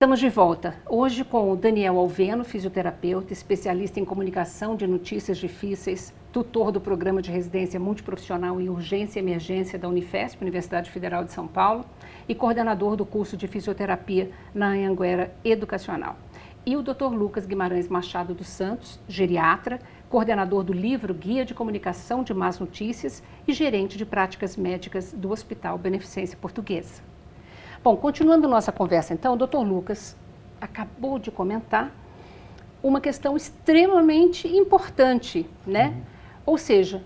Estamos de volta, hoje com o Daniel Alveno, fisioterapeuta, especialista em comunicação de notícias difíceis, tutor do programa de residência multiprofissional em urgência e emergência da Unifesp, Universidade Federal de São Paulo, e coordenador do curso de fisioterapia na Anhanguera Educacional. E o Dr. Lucas Guimarães Machado dos Santos, geriatra, coordenador do livro Guia de Comunicação de Más Notícias e gerente de práticas médicas do Hospital Beneficência Portuguesa. Bom, continuando nossa conversa então, o Dr. Lucas acabou de comentar uma questão extremamente importante, né? Ou seja,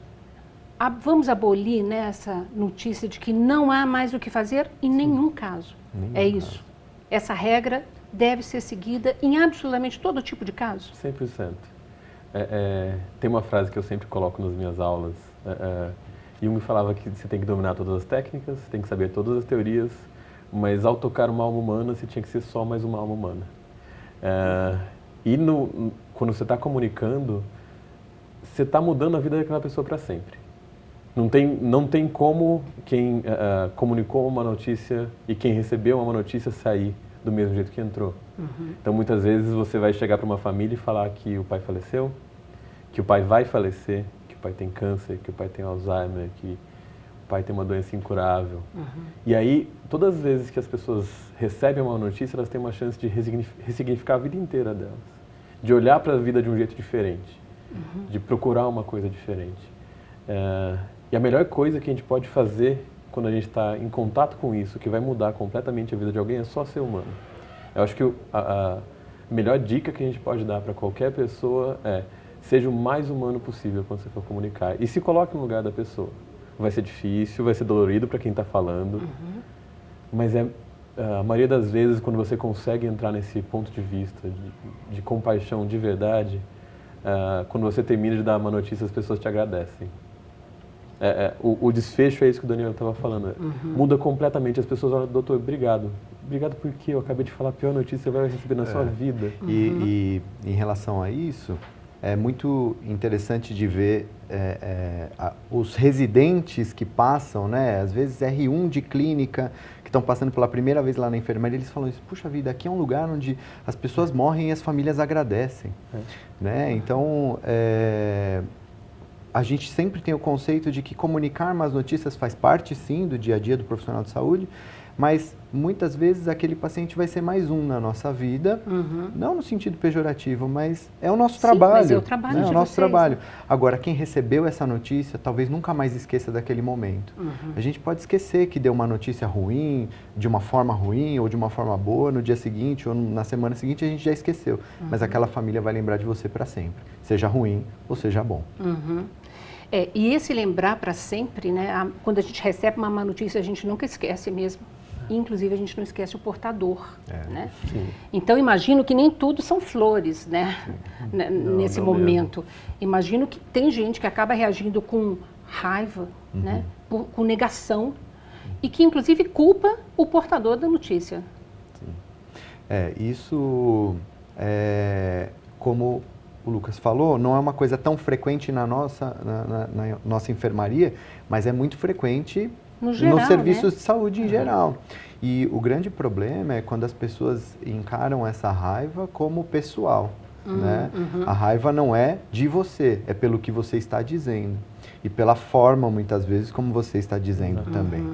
vamos abolir, né, essa notícia de que não há mais o que fazer em nenhum caso. É isso. Essa regra deve ser seguida em absolutamente todo tipo de caso? 100%. Tem uma frase que eu sempre coloco nas minhas aulas. Jung falava que você tem que dominar todas as técnicas, tem que saber todas as teorias, mas ao tocar uma alma humana, você tinha que ser só mais uma alma humana. Quando você está comunicando, você está mudando a vida daquela pessoa para sempre. Não tem como quem comunicou uma notícia e quem recebeu uma notícia sair do mesmo jeito que entrou. Então, muitas vezes, você vai chegar para uma família e falar que o pai faleceu, que o pai vai falecer, que o pai tem câncer, que o pai tem Alzheimer, que o pai tem uma doença incurável. E aí, todas as vezes que as pessoas recebem uma notícia, elas têm uma chance de ressignificar a vida inteira delas. De olhar para a vida de um jeito diferente. De procurar uma coisa diferente. E a melhor coisa que a gente pode fazer quando a gente está em contato com isso, que vai mudar completamente a vida de alguém, é só ser humano. Eu acho que a melhor dica que a gente pode dar para qualquer pessoa é: seja o mais humano possível quando você for comunicar. E se coloque no lugar da pessoa. Vai ser difícil, vai ser dolorido para quem está falando, mas a maioria das vezes, quando você consegue entrar nesse ponto de vista, de compaixão de verdade, quando você termina de dar uma notícia, as pessoas te agradecem. O desfecho é isso que o Daniel estava falando. Muda completamente. As pessoas olham: doutor, obrigado. Obrigado porque eu acabei de falar a pior notícia que você vai receber na sua vida. E em relação a isso, é muito interessante de ver os residentes que passam, né? Às vezes R1 de clínica, que estão passando pela primeira vez lá na enfermaria, eles falam isso: puxa vida, aqui é um lugar onde as pessoas morrem e as famílias agradecem. Né? Então, a gente sempre tem o conceito de que comunicar más notícias faz parte, sim, do dia a dia do profissional de saúde, mas muitas vezes aquele paciente vai ser mais um na nossa vida, não no sentido pejorativo, mas é o nosso trabalho. Mas é o trabalho né? de É o nosso vocês, trabalho. né? Agora, quem recebeu essa notícia talvez nunca mais esqueça daquele momento. A gente pode esquecer que deu uma notícia ruim, de uma forma ruim ou de uma forma boa, no dia seguinte ou na semana seguinte a gente já esqueceu. Mas aquela família vai lembrar de você para sempre, seja ruim ou seja bom. E esse lembrar para sempre, né? Quando a gente recebe uma má notícia, a gente nunca esquece mesmo. Inclusive, a gente não esquece o portador. Né? Então, imagino que nem tudo são flores, né? Nesse momento. Imagino que tem gente que acaba reagindo com raiva, né? Com negação, e que, inclusive, culpa o portador da notícia. Isso como o Lucas falou, não é uma coisa tão frequente na nossa enfermaria, mas é muito frequente nos serviços de saúde em geral. E o grande problema é quando as pessoas encaram essa raiva como pessoal. Né? A raiva não é de você, é pelo que você está dizendo. E pela forma, muitas vezes, como você está dizendo também.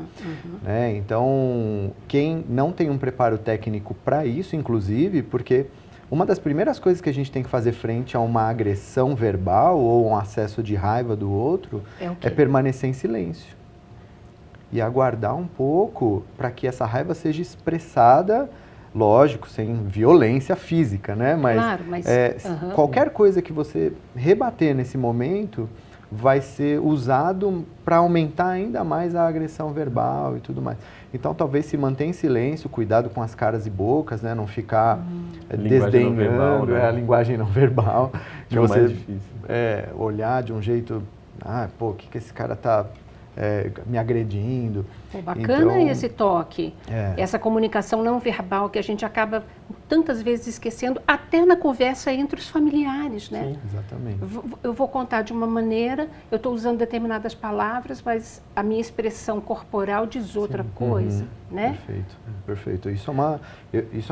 Né? Então, quem não tem um preparo técnico para isso, inclusive, porque uma das primeiras coisas que a gente tem que fazer frente a uma agressão verbal ou um acesso de raiva do outro é permanecer em silêncio. E aguardar um pouco para que essa raiva seja expressada, lógico, sem violência física, né? Mas qualquer coisa que você rebater nesse momento vai ser usado para aumentar ainda mais a agressão verbal e tudo mais. Então, talvez se mantenha em silêncio, cuidado com as caras e bocas, né? Não ficar desdenhando a linguagem não verbal. De você olhar de um jeito, o que esse cara está me agredindo. Bacana então, esse toque, essa comunicação não verbal que a gente acaba tantas vezes esquecendo, até na conversa entre os familiares, né? Sim, exatamente. Eu vou contar de uma maneira, eu estou usando determinadas palavras, mas a minha expressão corporal diz outra coisa, né? Perfeito, perfeito. Isso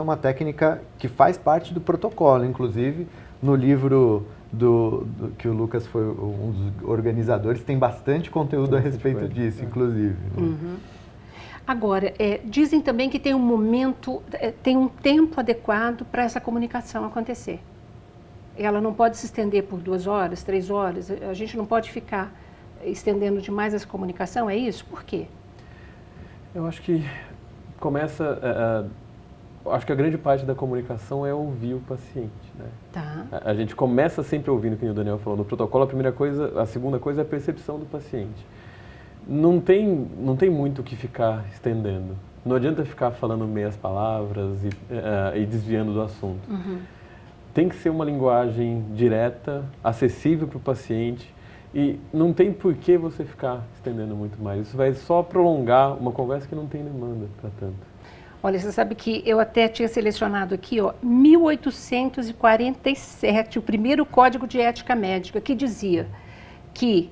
é uma técnica que faz parte do protocolo, inclusive no livro que o Lucas foi um dos organizadores, tem bastante conteúdo a respeito disso, inclusive. Né? Agora, dizem também que tem um momento, tem um tempo adequado para essa comunicação acontecer. Ela não pode se estender por 2 horas, 3 horas, a gente não pode ficar estendendo demais essa comunicação, é isso? Por quê? Eu acho que começa... acho que a grande parte da comunicação é ouvir o paciente, né? Tá. A gente começa sempre ouvindo, como o Daniel falou, no protocolo a segunda coisa é a percepção do paciente. Não tem muito o que ficar estendendo. Não adianta ficar falando meias palavras e desviando do assunto. Tem que ser uma linguagem direta, acessível para o paciente e não tem por que você ficar estendendo muito mais. Isso vai só prolongar uma conversa que não tem demanda para tanto. Olha, você sabe que eu até tinha selecionado aqui, 1847, o primeiro Código de Ética Médica, que dizia que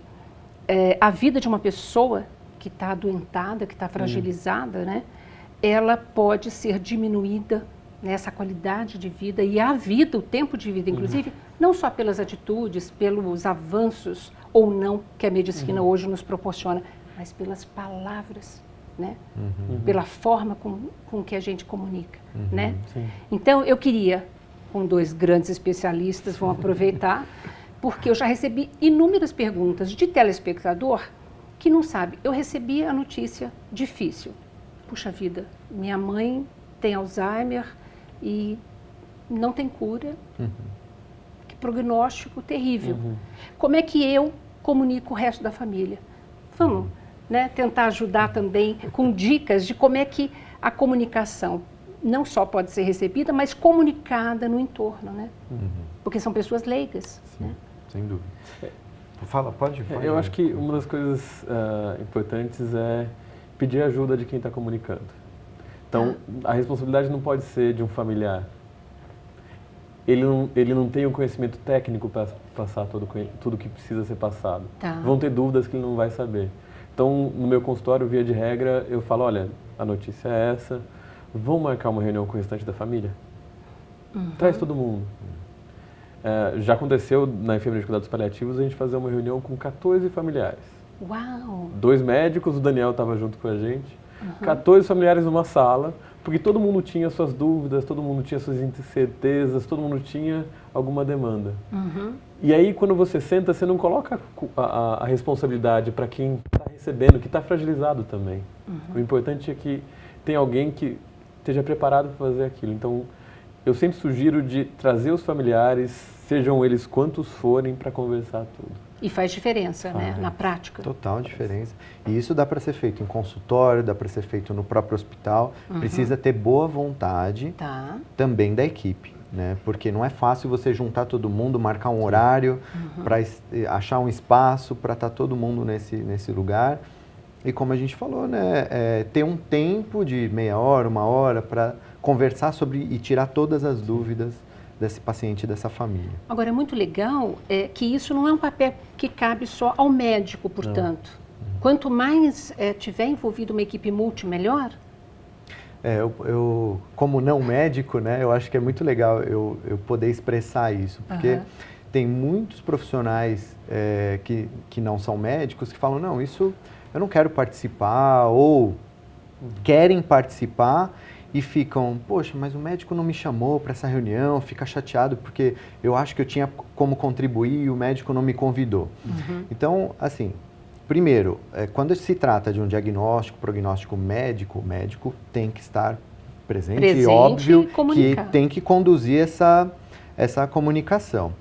a vida de uma pessoa que está adoentada, que está fragilizada, né, ela pode ser diminuída nessa qualidade de vida e a vida, o tempo de vida, inclusive, não só pelas atitudes, pelos avanços ou não que a medicina hoje nos proporciona, mas pelas palavras. Né? Pela forma com que a gente comunica, né? Então, eu queria, com 2 grandes especialistas, vão aproveitar, porque eu já recebi inúmeras perguntas de telespectador que não sabe. Eu recebi a notícia difícil. Puxa vida, minha mãe tem Alzheimer e não tem cura. Que prognóstico terrível. Como é que eu comunico o resto da família? Vamos... Né, tentar ajudar também com dicas de como é que a comunicação não só pode ser recebida, mas comunicada no entorno, né? Porque são pessoas leigas. Sim, né? Sem dúvida. Pode. Eu acho que uma das coisas importantes é pedir ajuda de quem está comunicando. Então, a responsabilidade não pode ser de um familiar. Ele não tem o conhecimento técnico para passar tudo que precisa ser passado. Vão ter dúvidas que ele não vai saber. Então, no meu consultório, via de regra, eu falo, olha, a notícia é essa, vamos marcar uma reunião com o restante da família? Traz todo mundo. Já aconteceu na enfermaria de cuidados paliativos a gente fazer uma reunião com 14 familiares. Uau! 2 médicos, o Daniel estava junto com a gente, 14 familiares numa sala, porque todo mundo tinha suas dúvidas, todo mundo tinha suas incertezas, todo mundo tinha alguma demanda. E aí, quando você senta, você não coloca a responsabilidade para quem está recebendo, que está fragilizado também. O importante é que tem alguém que esteja preparado para fazer aquilo. Então, eu sempre sugiro de trazer os familiares, sejam eles quantos forem, para conversar tudo. E faz diferença, né, na prática. Total diferença. E isso dá para ser feito em consultório, dá para ser feito no próprio hospital. Precisa ter boa vontade também da equipe. Né? Porque não é fácil você juntar todo mundo, marcar um horário, para achar um espaço para estar todo mundo nesse lugar. E como a gente falou, né? Ter um tempo de meia hora, 1 hora, para conversar sobre e tirar todas as dúvidas desse paciente e dessa família. Agora, é muito legal que isso não é um papel que cabe só ao médico, portanto. Quanto mais tiver envolvido uma equipe multi, melhor. Eu, como não médico, né, eu acho que é muito legal eu poder expressar isso, porque tem muitos profissionais que não são médicos que falam, não, isso eu não quero participar, ou querem participar e ficam, poxa, mas o médico não me chamou para essa reunião, fica chateado porque eu acho que eu tinha como contribuir e o médico não me convidou. Então, assim, primeiro, quando se trata de um diagnóstico, prognóstico médico, o médico tem que estar presente e óbvio que tem que conduzir essa comunicação.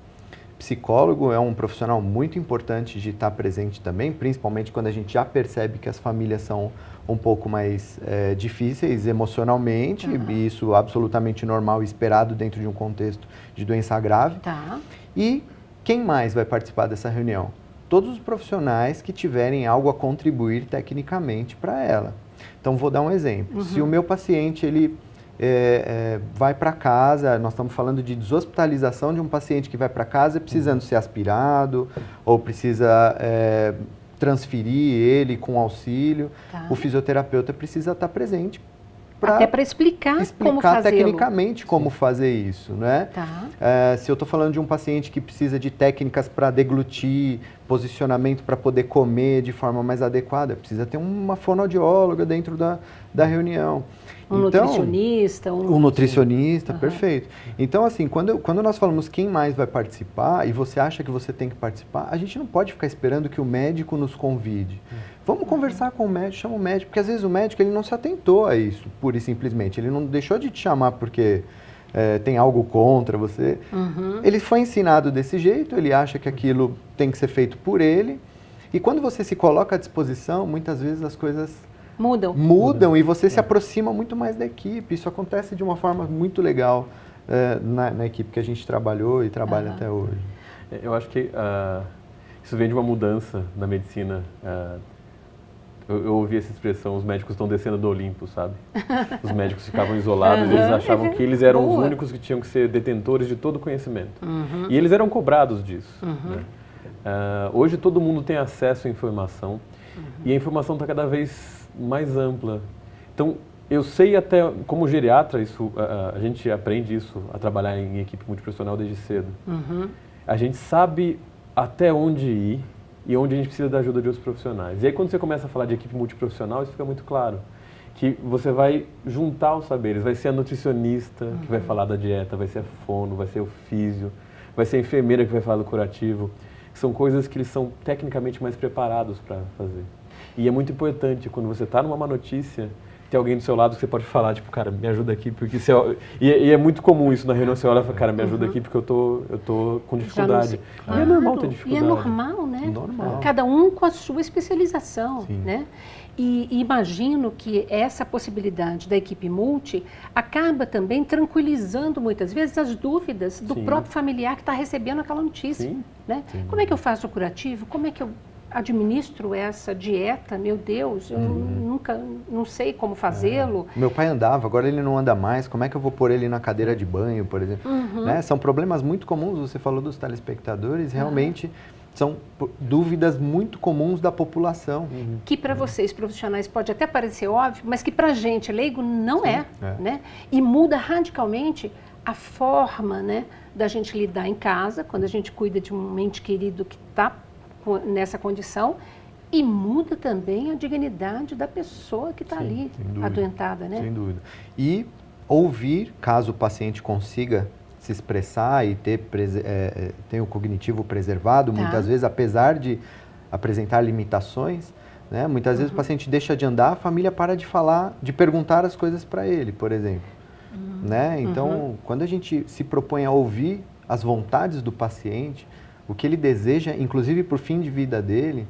Psicólogo é um profissional muito importante de estar presente também, principalmente quando a gente já percebe que as famílias são um pouco mais difíceis emocionalmente, e isso é absolutamente normal e esperado dentro de um contexto de doença grave. E quem mais vai participar dessa reunião? todos os profissionais que tiverem algo a contribuir tecnicamente para ela. Então, vou dar um exemplo. Se o meu paciente, ele vai para casa, nós estamos falando de deshospitalização de um paciente que vai para casa precisando ser aspirado, ou precisa transferir ele com auxílio, o fisioterapeuta precisa estar presente até para explicar como fazê-lo. Tecnicamente como fazer isso, né? Se eu estou falando de um paciente que precisa de técnicas para deglutir, posicionamento para poder comer de forma mais adequada, precisa ter uma fonoaudióloga dentro da reunião. Nutricionista. Um nutricionista, perfeito. Então, assim, quando nós falamos quem mais vai participar e você acha que você tem que participar, a gente não pode ficar esperando que o médico nos convide. Vamos conversar com o médico, chama o médico, porque às vezes o médico ele não se atentou a isso, pura e simplesmente. Ele não deixou de te chamar porque tem algo contra você. Ele foi ensinado desse jeito, ele acha que aquilo tem que ser feito por ele. E quando você se coloca à disposição, muitas vezes as coisas mudam e você se aproxima muito mais da equipe. Isso acontece de uma forma muito legal na equipe que a gente trabalhou e trabalha até hoje. Eu acho que isso vem de uma mudança na medicina. Eu ouvi essa expressão, os médicos estão descendo do Olimpo, sabe? Os médicos ficavam isolados, eles achavam que eles eram os únicos que tinham que ser detentores de todo o conhecimento. E eles eram cobrados disso. Né? Hoje todo mundo tem acesso à informação e a informação está cada vez mais ampla. Então, eu sei até, como geriatra, a gente aprende isso, a trabalhar em equipe multiprofissional desde cedo. A gente sabe até onde ir e onde a gente precisa da ajuda de outros profissionais. E aí, quando você começa a falar de equipe multiprofissional, isso fica muito claro. Que você vai juntar os saberes, vai ser a nutricionista que vai falar da dieta, vai ser a fono, vai ser o físio, vai ser a enfermeira que vai falar do curativo. São coisas que eles são tecnicamente mais preparados para fazer. E é muito importante, quando você está numa má notícia, ter alguém do seu lado que você pode falar, tipo, cara, me ajuda aqui, porque você... E é muito comum isso na reunião, você olha e fala, cara, me ajuda aqui porque eu tô com dificuldade. Claro. E é normal ter dificuldade. E é normal, né? Normal. Cada um com a sua especialização, né? E imagino que essa possibilidade da equipe multi acaba também tranquilizando muitas vezes as dúvidas do próprio familiar que está recebendo aquela notícia, né? Como é que eu faço o curativo? Como é que eu administro essa dieta? Meu Deus, eu não sei como fazê-lo. Meu pai andava, agora ele não anda mais, como é que eu vou pôr ele na cadeira de banho, por exemplo? Né? São problemas muito comuns, você falou dos telespectadores, realmente são dúvidas muito comuns da população. Que para vocês, profissionais, pode até parecer óbvio, mas que para a gente, leigo, não é. Né? E muda radicalmente a forma, né, da gente lidar em casa, quando a gente cuida de um ente querido que está nessa condição, e muda também a dignidade da pessoa que está ali, adoentada, né? Sem dúvida. E ouvir, caso o paciente consiga se expressar e ter o cognitivo preservado, muitas vezes, apesar de apresentar limitações, né? Muitas vezes o paciente deixa de andar, a família para de falar, de perguntar as coisas para ele, por exemplo. Né? Então, quando a gente se propõe a ouvir as vontades do paciente, o que ele deseja, inclusive para o fim de vida dele,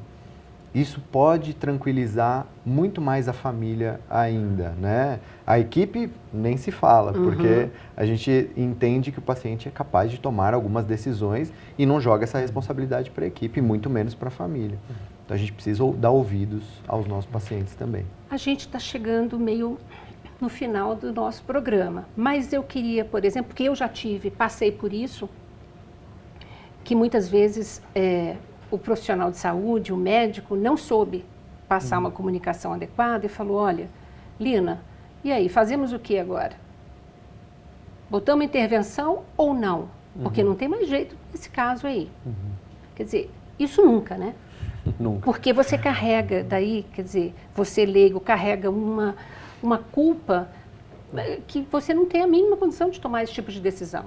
isso pode tranquilizar muito mais a família ainda, né? A equipe nem se fala, porque a gente entende que o paciente é capaz de tomar algumas decisões e não joga essa responsabilidade para a equipe, muito menos para a família. Então a gente precisa dar ouvidos aos nossos pacientes também. A gente está chegando meio no final do nosso programa, mas eu queria, por exemplo, porque eu já passei por isso, que muitas vezes o profissional de saúde, o médico, não soube passar uma comunicação adequada e falou, olha, Lina, e aí, fazemos o que agora? Botamos intervenção ou não? Porque não tem mais jeito nesse caso aí. Quer dizer, isso nunca, né? Nunca. Porque você carrega daí, quer dizer, você leigo, carrega uma que você não tem a mínima condição de tomar esse tipo de decisão.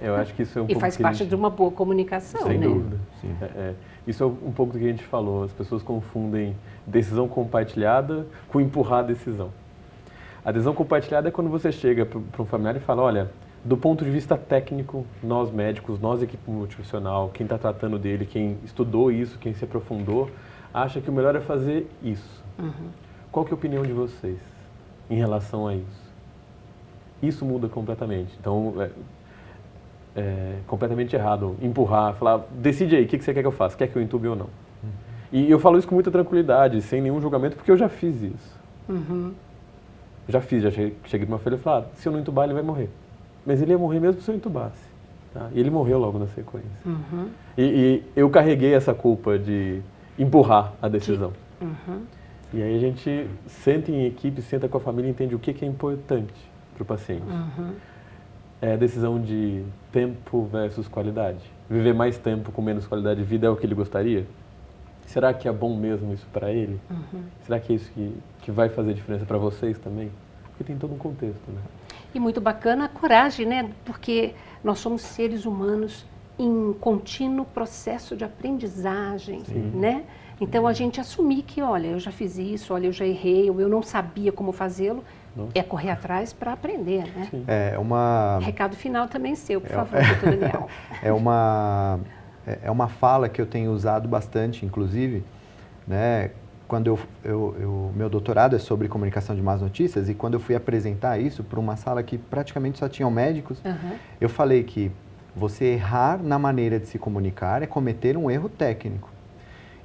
Eu acho que isso é um pouco... E faz parte de uma boa comunicação, Sem né? dúvida. Sim. Isso é um pouco do que a gente falou. As pessoas confundem decisão compartilhada com empurrar a decisão. A decisão compartilhada é quando você chega para um familiar e fala, olha, do ponto de vista técnico, nós médicos, nós equipe multiprofissional, quem está tratando dele, quem estudou isso, quem se aprofundou, acha que o melhor é fazer isso. Qual que é a opinião de vocês em relação a isso? Isso muda completamente. Então, completamente errado. Empurrar, falar, decide aí, o que você quer que eu faça? Quer que eu entube ou não? E eu falo isso com muita tranquilidade, sem nenhum julgamento, porque eu já fiz isso. Já cheguei para uma filha e falei, se eu não entubar, ele vai morrer. Mas ele ia morrer mesmo se eu entubasse. Tá? E ele morreu logo na sequência. E eu carreguei essa culpa de empurrar a decisão. E aí a gente senta em equipe, senta com a família e entende o que é importante para o paciente. É a decisão de tempo versus qualidade. Viver mais tempo com menos qualidade de vida é o que ele gostaria? Será que é bom mesmo isso para ele? Será que é isso que vai fazer diferença para vocês também? Porque tem todo um contexto, né? E muito bacana a coragem, né? Porque nós somos seres humanos em contínuo processo de aprendizagem, né? Então a gente assumir que, olha, eu já fiz isso, olha, eu já errei, ou eu não sabia como fazê-lo, é correr atrás para aprender, né? Recado final também seu, por favor, doutor Daniel. É uma fala que eu tenho usado bastante, inclusive, né? Quando meu doutorado é sobre comunicação de más notícias, e quando eu fui apresentar isso para uma sala que praticamente só tinham médicos, eu falei que você errar na maneira de se comunicar é cometer um erro técnico.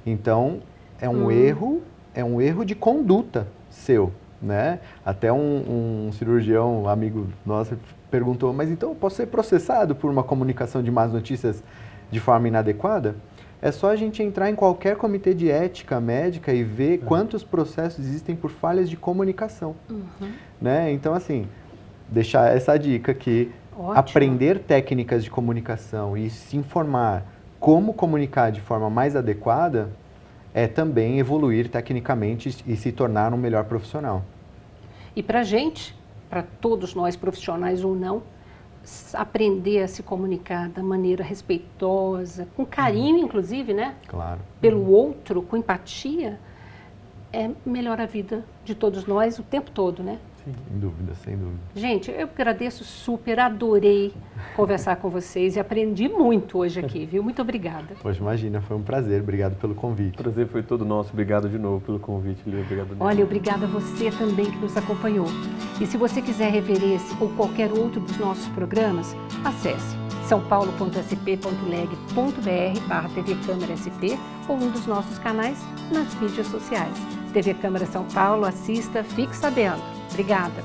Então, é um erro de conduta seu, né? Até um cirurgião, amigo nosso, perguntou, mas então eu posso ser processado por uma comunicação de más notícias de forma inadequada? É só a gente entrar em qualquer comitê de ética médica e ver quantos processos existem por falhas de comunicação. Né? Então, assim, deixar essa dica aqui, aprender técnicas de comunicação e se informar como comunicar de forma mais adequada é também evoluir tecnicamente e se tornar um melhor profissional. E para a gente, para todos nós, profissionais ou não, aprender a se comunicar da maneira respeitosa, com carinho, inclusive, né? Claro. Pelo outro, com empatia, melhora a vida de todos nós o tempo todo, né? Sem dúvida, sem dúvida. Gente, eu agradeço super, adorei conversar com vocês e aprendi muito hoje aqui, viu? Muito obrigada. Poxa, imagina, foi um prazer. Obrigado pelo convite. O prazer foi todo nosso. Obrigado de novo pelo convite, Lívia. Obrigado. Olha, obrigada a você também que nos acompanhou. E se você quiser rever esse ou qualquer outro dos nossos programas, acesse saopaulo.sp.leg.br/TV Câmara SP ou um dos nossos canais nas mídias sociais. TV Câmara São Paulo, assista, fique sabendo. Obrigada.